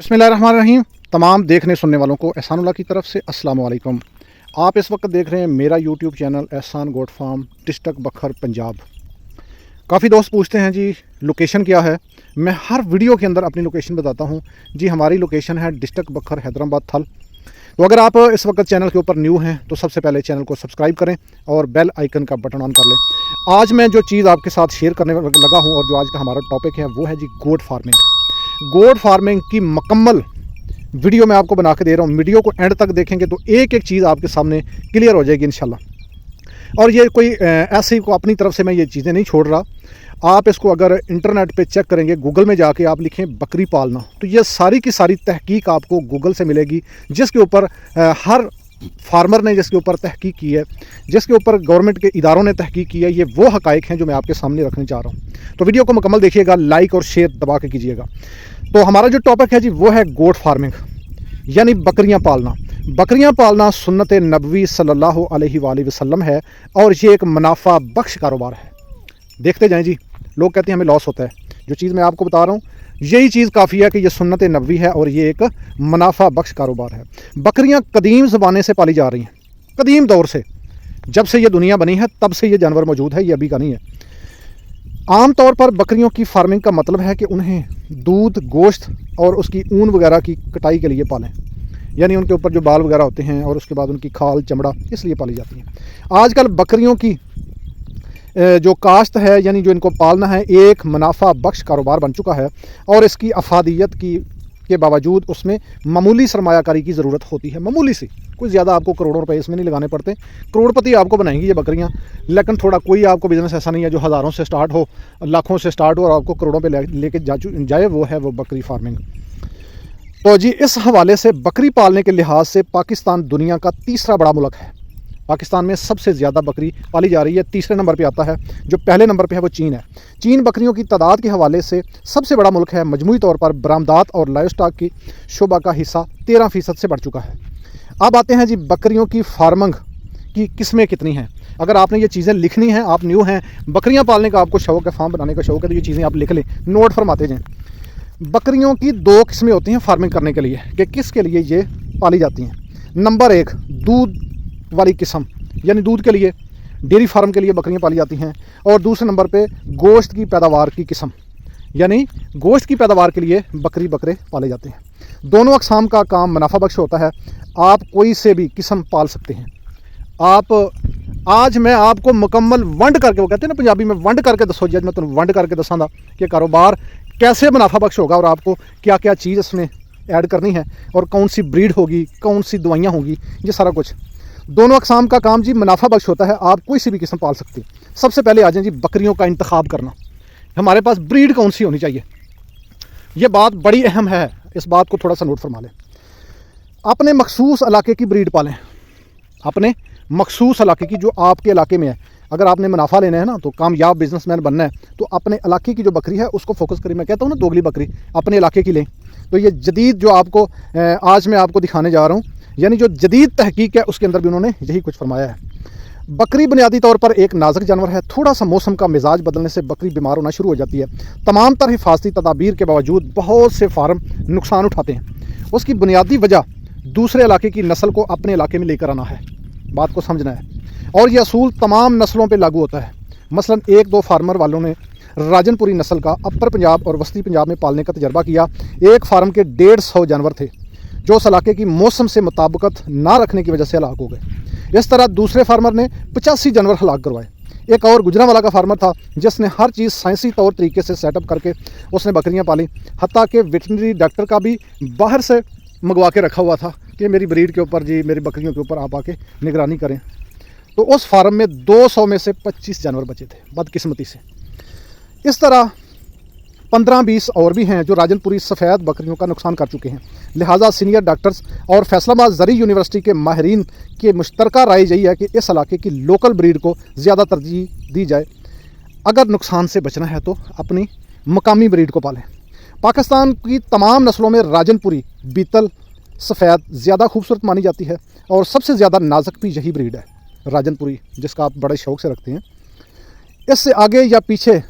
बिस्मिल्लाहिर्रहमानिर्रहीम। तमाम देखने सुनने वालों को एहसानुल्लाह की तरफ से अस्सलाम वालेकुम। आप इस वक्त देख रहे हैं मेरा यूट्यूब चैनल एहसान गोट फार्म, डिस्ट्रिक्ट बखर, पंजाब। काफ़ी दोस्त पूछते हैं जी लोकेशन क्या है। मैं हर वीडियो के अंदर अपनी लोकेशन बताता हूं। जी हमारी लोकेशन है डिस्ट्रिक्ट बखर, हैदराबाद थल। तो अगर आप इस वक्त चैनल के ऊपर न्यू हैं तो सबसे पहले चैनल को सब्सक्राइब करें और बेल आइकन का बटन ऑन कर लें। आज मैं जो चीज़ आपके साथ शेयर करने लगा हूँ और जो आज का हमारा टॉपिक है वो है जी गोट फार्मिंग। गोट फार्मिंग की मुकम्मल वीडियो मैं आपको बना के दे रहा हूँ। वीडियो को एंड तक देखेंगे तो एक एक चीज़ आपके सामने क्लियर हो जाएगी इंशाल्लाह। और ये कोई ऐसे ही को अपनी तरफ से मैं ये चीज़ें नहीं छोड़ रहा। आप इसको अगर इंटरनेट पे चेक करेंगे, गूगल में जाके आप लिखें बकरी पालना, तो ये सारी की सारी तहकीक आपको गूगल से मिलेगी, जिसके ऊपर हर फार्मर ने जिसके ऊपर तहकीक की है, जिसके ऊपर गवर्नमेंट के इदारों ने तहकीक की है। ये वो हकाइक हैं जो मैं आपके सामने रखने जा रहा हूँ। तो वीडियो को मुकम्मल देखिएगा, लाइक और शेयर दबा के कीजिएगा। तो हमारा जो टॉपिक है जी वो है गोट फार्मिंग, यानी बकरियां पालना। बकरियां पालना सुन्नत नबवी सल्लल्लाहु अलैहि वसल्लम है और ये एक मुनाफा बख्श कारोबार है। देखते जाएं जी। लोग कहते हैं हमें लॉस होता है। जो चीज़ मैं आपको बता रहा हूँ यही चीज़ काफ़ी है कि ये सुन्नत नबवी है और ये एक मुनाफा बख्श कारोबार है। बकरियां कदीम ज़माने से पाली जा रही हैं, कदीम दौर से, जब से ये दुनिया बनी है तब से ये जानवर मौजूद है, ये अभी का नहीं है। आम तौर पर बकरियों की फार्मिंग का मतलब है कि उन्हें दूध, गोश्त और उसकी ऊन वगैरह की कटाई के लिए पालें, यानी उनके ऊपर जो बाल वगैरह होते हैं और उसके बाद उनकी खाल, चमड़ा, इसलिए पाली जाती हैं। आजकल बकरियों की जो काश्त है, यानी जो इनको पालना है, एक मुनाफा बख्श कारोबार बन चुका है और इसकी अफादियत के बावजूद उसमें मामूली सरमायाकारी की ज़रूरत होती है। मामूली सी, कोई ज़्यादा आपको करोड़ों रुपए इसमें नहीं लगाने पड़ते। करोड़पति आपको बनाएंगी ये बकरियां, लेकिन थोड़ा कोई आपको बिज़नेस ऐसा नहीं है जो हज़ारों से स्टार्ट हो, लाखों से स्टार्ट हो और आपको करोड़ों पे लेके जाए, वो है वो बकरी फार्मिंग। तो जी इस हवाले से बकरी पालने के लिहाज से पाकिस्तान दुनिया का तीसरा बड़ा मुल्क है। पाकिस्तान में सबसे ज़्यादा बकरी पाली जा रही है। तीसरे नंबर पे आता है, जो पहले नंबर पे है वो चीन है। चीन बकरियों की तादाद के हवाले से सबसे बड़ा मुल्क है। मजमूई तौर पर बरामदात और लाइव स्टॉक की शोबा का हिस्सा 13% से बढ़ चुका है। अब आते हैं जी बकरियों की फार्मिंग की किस्में कितनी हैं। अगर आपने ये चीज़ें लिखनी हैं, आप न्यू हैं, बकरियाँ पालने का आपको शौक़ है, फार्म बनाने का शौक़ है, तो ये चीज़ें आप लिख लें, नोट फरमाते जाएँ। बकरियों की दो किस्में होती हैं फार्मिंग करने के लिए कि किसके लिए ये पाली जाती हैं। नंबर एक, दूध वाली किस्म, यानी दूध के लिए, डेयरी फार्म के लिए बकरियां पाली जाती हैं। और दूसरे नंबर पे गोश्त की पैदावार की किस्म, यानी गोश्त की पैदावार के लिए बकरे पाले जाते हैं। दोनों अक़साम का काम मुनाफा बख्श होता है। आप कोई से भी किस्म पाल सकते हैं। आज मैं आपको मुकम्मल वंड करके, वो कहते हैं ना पंजाबी में, वंड करके दसो जी, मैं तुम्हें वंड करके दसांगा कि कारोबार कैसे मुनाफा बख्श होगा और आपको क्या क्या चीज़ इसमें ऐड करनी है और कौन सी ब्रीड होगी, कौन सी दवाइयाँ होंगी, ये सारा कुछ। दोनों अक़साम का काम जी मुनाफा बख्श होता है। आप कोई सी भी किस्म पाल सकते हैं। सबसे पहले आ जाए जी बकरियों का इंतखाब करना। हमारे पास ब्रीड कौन सी होनी चाहिए, ये बात बड़ी अहम है। इस बात को थोड़ा सा नोट फरमा लें। अपने मखसूस इलाके की ब्रीड पालें, अपने मखसूस इलाके की, जो आपके इलाके में है। अगर आपने मुनाफा लेना है ना, तो कामयाब बिजनेसमैन बनना है, तो अपने इलाके की जो बकरी है उसको फोकस करें। मैं कहता हूँ ना, दोगली बकरी अपने इलाके की लें। तो ये जदीद जो आपको आज मैं आपको दिखाने जा रहा हूँ, यानी जो जदीद तहकीक है, उसके अंदर भी उन्होंने यही कुछ फरमाया है। बकरी बुनियादी तौर पर एक नाजुक जानवर है। थोड़ा सा मौसम का मिजाज बदलने से बकरी बीमार होना शुरू हो जाती है। तमाम तरह हिफाजती तदाबीर के बावजूद बहुत से फार्म नुकसान उठाते हैं। उसकी बुनियादी वजह दूसरे इलाके की नस्ल को अपने इलाके में लेकर आना है। बात को समझना है। और यह असूल तमाम नस्लों पर लागू होता है। मसलन एक दो फार्मर वालों ने राजनपुरी नस्ल का अपर पंजाब और वस्ती पंजाब में पालने का तजर्बा किया। एक फार्म के 150 जानवर थे जो उस इलाके की मौसम से मुताबिकत ना रखने की वजह से हलाक हो गए। इस तरह दूसरे फार्मर ने 85 जानवर हलाक करवाए। एक और गुजरांवाला का फार्मर था जिसने हर चीज़ साइंसी तौर तरीके से सेटअप करके उसने बकरियां पाली। हत्ता कि वेटनरी डॉक्टर का भी बाहर से मंगवा के रखा हुआ था कि मेरी ब्रीड के ऊपर जी, मेरी बकरियों के ऊपर आप आके निगरानी करें। तो उस फार्म में 200 में से 25 जानवर बचे थे, बदकिस्मती से। इस तरह 15-20 और भी हैं जो राजनपुरी सफ़ेद बकरियों का नुकसान कर चुके हैं। लिहाजा सीनियर डॉक्टर्स और फैसलाबाद ज़री यूनिवर्सिटी के माहिरीन की मुश्तरका राय यही है कि इस इलाके की लोकल ब्रीड को ज़्यादा तरजीह दी जाए। अगर नुकसान से बचना है तो अपनी मकामी ब्रीड को पालें। पाकिस्तान की तमाम नस्लों में राजनपुरी, बीतल, सफ़ेद ज़्यादा खूबसूरत मानी जाती है और सबसे ज़्यादा नाजुक भी यही ब्रीड है, राजनपुरी, जिसका आप बड़े शौक़ से रखते हैं। इससे आगे या पीछे,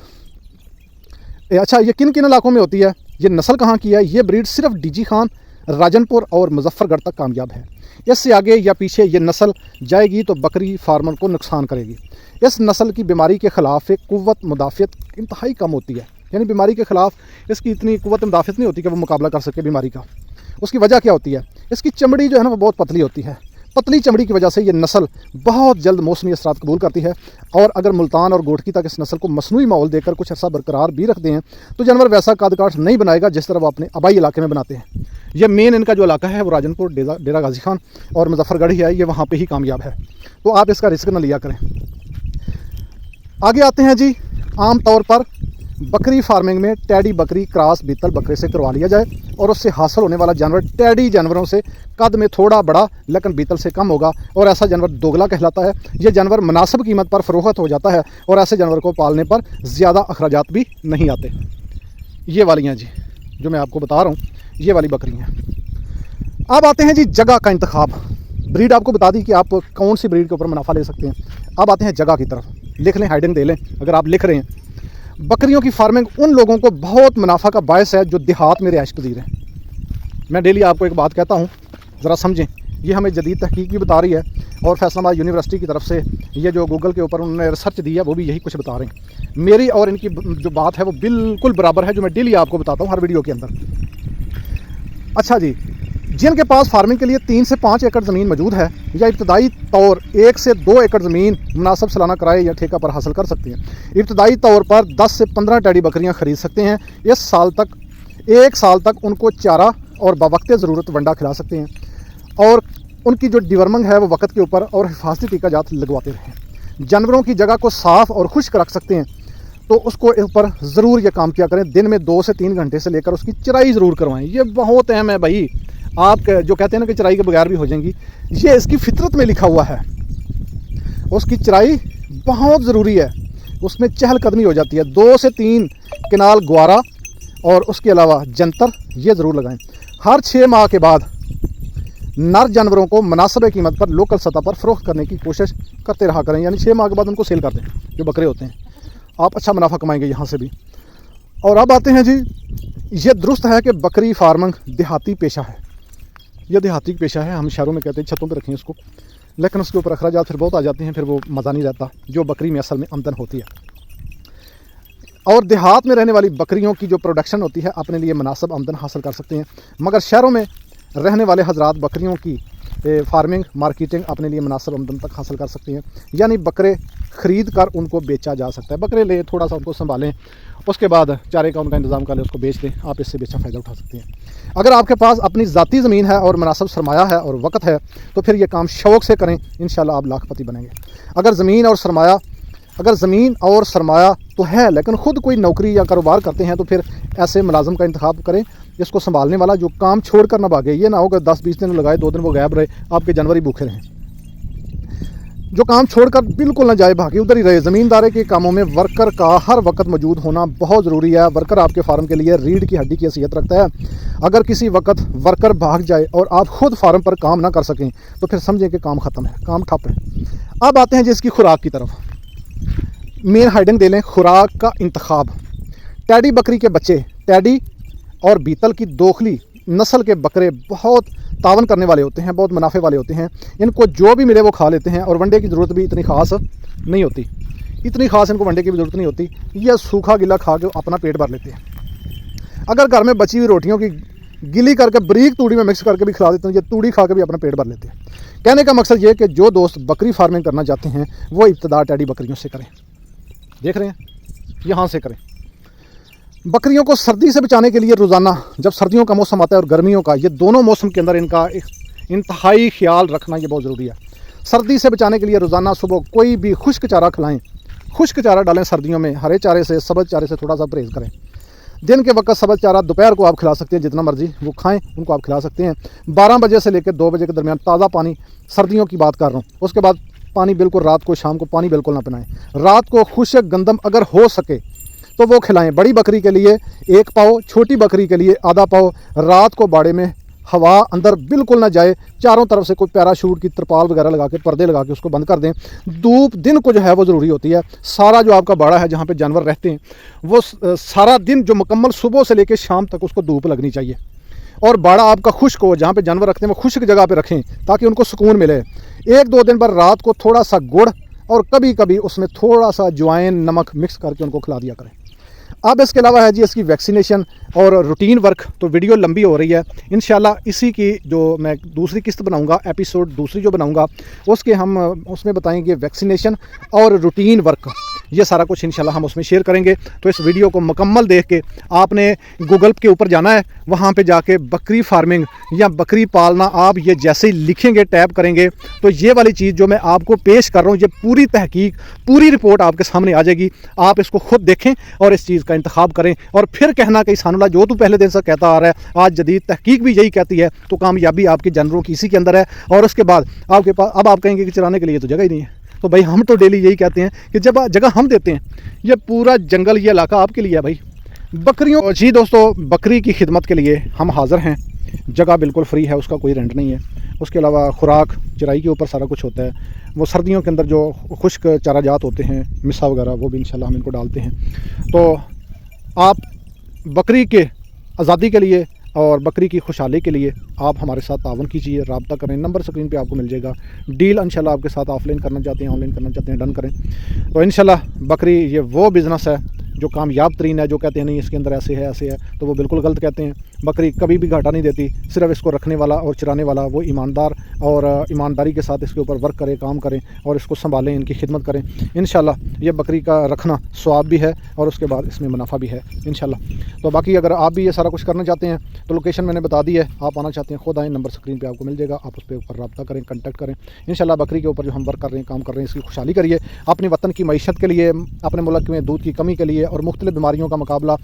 अच्छा, ये किन किन इलाकों में होती है ये नस्ल कहाँ की है? ये ब्रीड सिर्फ डीजी खान, राजनपुर और मुजफ्फरगढ़ तक कामयाब है। इससे आगे या पीछे ये नस्ल जाएगी तो बकरी फार्मर को नुकसान करेगी। इस नस्ल की बीमारी के ख़िलाफ़ एक क़ुव्वत मुदाफ़ियत इंतहाई कम होती है, यानी बीमारी के ख़िलाफ़ इसकी इतनी क़ुव्वत मुदाफ़ियत नहीं होती कि वो मुकाबला कर सके बीमारी का। उसकी वजह क्या होती है? इसकी चमड़ी जो है ना वो बहुत पतली होती है। पतली चमड़ी की वजह से ये नस्ल बहुत जल्द मौसमी असरात कबूल करती है, और अगर मुल्तान और गोटकी तक इस नस्ल को मसनूई माहौल देकर कुछ अर्सा बरकरार भी रखते हैं तो जानवर वैसा कादकाठ नहीं बनाएगा जिस तरह वो अपने आबाई इलाके में बनाते हैं। ये मेन इनका जो इलाका है वो राजनपुर, डेरा गाजी खान और मुजफ्फरगढ़ ही है, ये वहाँ पे ही कामयाब है, तो आप इसका रिस्क न लिया करें। आगे आते हैं जी, आम तौर पर बकरी फार्मिंग में टैडी बकरी क्रॉस बीतल बकरे से करवा लिया जाए और उससे हासिल होने वाला जानवर टैडी जानवरों से कद में थोड़ा बड़ा लेकिन बीतल से कम होगा, और ऐसा जानवर दोगला कहलाता है। ये जानवर मुनासिब कीमत पर फ़रोख्त हो जाता है और ऐसे जानवर को पालने पर ज़्यादा अखराजात भी नहीं आते। ये वालियाँ जी जो मैं आपको बता रहा हूँ, ये वाली बकरियाँ। अब आते हैं जी जगह का इंतखाब। ब्रीड आपको बता दी कि आप कौन सी ब्रीड के ऊपर मुनाफा ले सकते हैं। अब आते हैं जगह की तरफ। लिख लें, हाइडिंग दे लें अगर आप लिख रहे हैं। बकरियों की फार्मिंग उन लोगों को बहुत मुनाफा का बायस है जो देहात में रिहाइश पजीर हैं। मैं डेली आपको एक बात कहता हूँ, ज़रा समझें। ये हमें जदीद तहकीक भी बता रही है, और फैसलाबाद यूनिवर्सिटी की तरफ से ये जो गूगल के ऊपर उन्होंने रिसर्च दी है वो भी यही कुछ बता रहे हैं। मेरी और इनकी जो बात है वो बिल्कुल बराबर है, जो मैं डेली आपको बताता हूँ हर वीडियो के अंदर। अच्छा जी, जिनके पास फार्मिंग के लिए 3 से 5 एकड़ ज़मीन मौजूद है या इब्तदाई तौर 1 से 2 एकड़ ज़मीन मुनासिब सालाना किराए या ठेका पर हासिल कर सकते हैं। इब्तदाई तौर पर 10 से 15 टैडी बकरियां खरीद सकते हैं। इस साल तक 1 साल तक उनको चारा और बावक़्ते ज़रूरत वंडा खिला सकते हैं, और उनकी जो डिवर्मिंग है वो वक़्त के ऊपर और हिफाजती टीकाजात लगवाते रहें। जानवरों की जगह को साफ़ और खुश्क रख सकते हैं, तो उसको ऊपर ज़रूर ये काम किया करें। दिन में 2 से 3 घंटे से लेकर उसकी चराई ज़रूर करवाएं। ये बहुत अहम है भाई। आप जो कहते हैं ना कि चराई के बगैर भी हो जाएंगी, ये इसकी फितरत में लिखा हुआ है। उसकी चराई बहुत ज़रूरी है, उसमें चहलकदमी हो जाती है। 2 से 3 किनाल ग्वारा और उसके अलावा जंतर ये ज़रूर लगाएं। हर 6 माह के बाद नर जानवरों को मुनासिब कीमत पर लोकल सतह पर फ़रोख्त करने की कोशिश करते रहा करें, यानी 6 माह के बाद उनको सेल कर दें। जो बकरे होते हैं आप अच्छा मुनाफा कमाएंगे यहाँ से भी। और अब आते हैं जी, ये दुरुस्त है कि बकरी फार्मिंग देहाती पेशा है। यह देहाती पेशा है, हम शहरों में कहते हैं छतों पे रखें इसको, लेकिन उसके ऊपर अखराजात फिर बहुत आ जाते हैं, फिर वो मज़ा नहीं रहता जो बकरी में असल में आमदन होती है। और देहात में रहने वाली बकरियों की जो प्रोडक्शन होती है अपने लिए मुनासिब आमदन हासिल कर सकते हैं, मगर शहरों में रहने वाले हजरात बकरियों की फार्मिंग मार्केटिंग अपने लिए मुनासिब आमदन तक हासिल कर सकते हैं, यानी बकरे ख़रीद कर उनको बेचा जा सकता है। बकरे ले, थोड़ा सा उनको संभालें, उसके बाद चारे का उनका इंतज़ाम कर लें, उसको बेच दें, आप इससे बेचा फ़ायदा उठा सकते हैं। अगर आपके पास अपनी ज़ाती ज़मीन है और मुनासिब सरमाया है और वक़्त है तो फिर ये काम शौक़ से करें, इंशाल्लाह आप लाखपति बनेंगे। अगर ज़मीन और सरमाया तो है लेकिन ख़ुद कोई नौकरी या कारोबार करते हैं तो फिर ऐसे मुलाज़म का इंतखाब करें जिसको संभालने वाला जो काम छोड़ कर ना भागे। ये ना हो कि 10-20 दिन लगाए, 2 दिन वो गायब रहे, आपके जानवर ही भूखे रहें। जो काम छोड़कर बिल्कुल ना जाए, भागे उधर ही रहे। ज़मींदारी के कामों में वर्कर का हर वक्त मौजूद होना बहुत ज़रूरी है। वर्कर आपके फार्म के लिए रीढ़ की हड्डी की हैसियत रखता है। अगर किसी वक्त वर्कर भाग जाए और आप खुद फार्म पर काम ना कर सकें तो फिर समझें कि काम ख़त्म है, काम ठप है। अब आते हैं जिसकी खुराक की तरफ। मेन हाइडिंग दे लें, खुराक का इंतखाब। टैडी बकरी के बच्चे टैडी और बीतल की दोखली नस्ल के बकरे बहुत तावन करने वाले होते हैं, बहुत मुनाफे वाले होते हैं। इनको जो भी मिले वो खा लेते हैं और वनडे की ज़रूरत भी इतनी ख़ास नहीं होती। इनको वनडे की भी ज़रूरत नहीं होती। यह सूखा गिला खा के अपना पेट भर लेते हैं। अगर घर में बची हुई रोटियों की गिली करके बारीक तूड़ी में मिक्स करके भी खिला देते हैं, ये तूड़ी खा के भी अपना पेट भर लेते हैं। कहने का मकसद ये कि जो दोस्त बकरी फार्मिंग करना चाहते हैं वो इब्तिदा टैडी बकरियों से करें। देख रहे हैं, यहाँ से करें। बकरियों को सर्दी से बचाने के लिए रोज़ाना, जब सर्दियों का मौसम आता है और गर्मियों का, ये दोनों मौसम के अंदर इनका इंतहाई ख्याल रखना ये बहुत ज़रूरी है। सर्दी से बचाने के लिए रोज़ाना सुबह कोई भी खुश्क चारा खिलाएं। खुश्क चारा डालें सर्दियों में, हरे चारे से, सब्ज़ चारे से थोड़ा सा परहेज़ करें। दिन के वक्त सब्ज़ चारा दोपहर को आप खिला सकते हैं, जितना मर्जी वो खाएं उनको आप खिला सकते हैं। 12 बजे से लेकर 2 बजे के दरमियान ताज़ा पानी, सर्दियों की बात कर रहा हूँ। उसके बाद पानी बिल्कुल, रात को शाम को पानी बिल्कुल ना पिलाएं। रात को खुश्क गंदम अगर हो सके तो वो खिलाएं। बड़ी बकरी के लिए 1 पाव, छोटी बकरी के लिए आधा पाव। रात को बाड़े में हवा अंदर बिल्कुल ना जाए, चारों तरफ से कोई पैराशूट की तरपाल वगैरह लगा के, पर्दे लगा के उसको बंद कर दें। धूप दिन को जो है वो ज़रूरी होती है। सारा जो आपका बाड़ा है जहाँ पे जानवर रहते हैं वो सारा दिन जो मुकम्मल सुबह से लेकर शाम तक उसको धूप लगनी चाहिए। और बाड़ा आपका खुश्क हो, जहाँ पे जानवर रखते हैं वो खुश्क जगह पे रखें ताकि उनको सुकून मिले। 1-2 दिन पर रात को थोड़ा सा गुड़ और कभी कभी उसमें थोड़ा सा अजवाइन नमक मिक्स करके उनको खिला दिया करें। अब इसके अलावा है जी इसकी वैक्सीनेशन और रूटीन वर्क। तो वीडियो लंबी हो रही है, इंशाल्लाह इसी की जो मैं दूसरी किस्त बनाऊंगा, एपिसोड दूसरी जो बनाऊंगा उसके हम उसमें बताएंगे वैक्सीनेशन और रूटीन वर्क, ये सारा कुछ इंशाल्लाह हम उसमें शेयर करेंगे। तो इस वीडियो को मुकम्मल देख के आपने गूगल के ऊपर जाना है, वहाँ पे जाके बकरी फार्मिंग या बकरी पालना आप ये जैसे ही लिखेंगे, टैप करेंगे तो ये वाली चीज़ जो मैं आपको पेश कर रहा हूँ, ये पूरी तहकीक, पूरी रिपोर्ट आपके सामने आ जाएगी। आप इसको खुद देखें और इस चीज़ का इंतखाब करें और फिर कहना कि सानुल्लाह जो तू पहले दिन से कहता आ रहा है, आज जदीद तहकीक भी यही कहती है, तो कामयाबी आपके जानवरों की इसी के अंदर है। और उसके बाद आपके पास अब आप कहेंगे कि चराने के लिए तो जगह ही नहीं है। तो भाई हम तो डेली यही कहते हैं कि जब जगह हम देते हैं, ये पूरा जंगल, ये इलाका आपके लिए है भाई। बकरियों जी दोस्तों, बकरी की खिदमत के लिए हम हाज़िर हैं। जगह बिल्कुल फ्री है, उसका कोई रेंट नहीं है। उसके अलावा खुराक चराई के ऊपर सारा कुछ होता है। वो सर्दियों के अंदर जो खुश्क चाराजात होते हैं, मिसा वगैरह, वो भी इंशाल्लाह हम इनको डालते हैं। तो आप बकरी के आज़ादी के लिए और बकरी की खुशहाली के लिए आप हमारे साथ तावन कीजिए, रब्ता करें। नंबर स्क्रीन पे आपको मिल जाएगा। डील इंशाल्लाह आपके साथ ऑफलाइन करना चाहते हैं, ऑनलाइन करना चाहते हैं, डन करें। तो इंशाल्लाह बकरी ये वो बिज़नेस है जो कामयाब तरीन है। जो कहते हैं नहीं इसके अंदर ऐसे है, तो वो बिल्कुल गलत कहते हैं। बकरी कभी भी घाटा नहीं देती। सिर्फ इसको रखने वाला और चराने वाला वो ईमानदार और ईमानदारी के साथ इसके ऊपर वर्क करें, काम करें और इसको संभालें, इनकी खिदमत करें। इंशाल्लाह ये बकरी का रखना सवाब भी है और उसके बाद इसमें मुनाफा भी है इंशाल्लाह। तो बाकी अगर आप भी ये सारा कुछ करना चाहते हैं तो लोकेशन मैंने बता दी है, आप आना चाहते हैं खुद आएँ, नंबर स्क्रीन पर आपको मिल जाएगा। आप उस पर ऊपर रब्ता करें, कॉन्टैक्ट करें। इंशाल्लाह बकरी के ऊपर जो हम वर्क कर रहे हैं, काम कर रहे हैं, इसकी खुशहाली करिए। अपने वतन की मईशत के लिए, अपने मुल्क में दूध की कमी के लिए और मुख्तलिफ बीमारियों का मुकाबला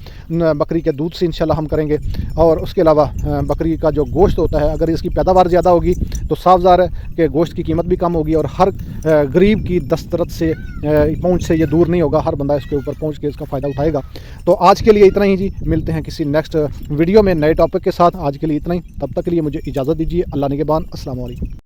बकरी के दूध से इंशाल्लाह हम करेंगे। और उसके अलावा बकरी का जो गोश्त होता है, अगर इसकी पैदावार ज़्यादा होगी तो साफ ज़ाहिर है कि गोश्त की कीमत भी कम होगी और हर गरीब की दस्तरत से, पहुंच से ये दूर नहीं होगा। हर बंदा इसके ऊपर पहुंच के इसका फ़ायदा उठाएगा। तो आज के लिए इतना ही जी, मिलते हैं किसी नेक्स्ट वीडियो में नए टॉपिक के साथ। आज के लिए इतना ही, तब तक के लिए मुझे इजाज़त दीजिए। अल्लाह निगहबान। अस्सलाम वालेकुम।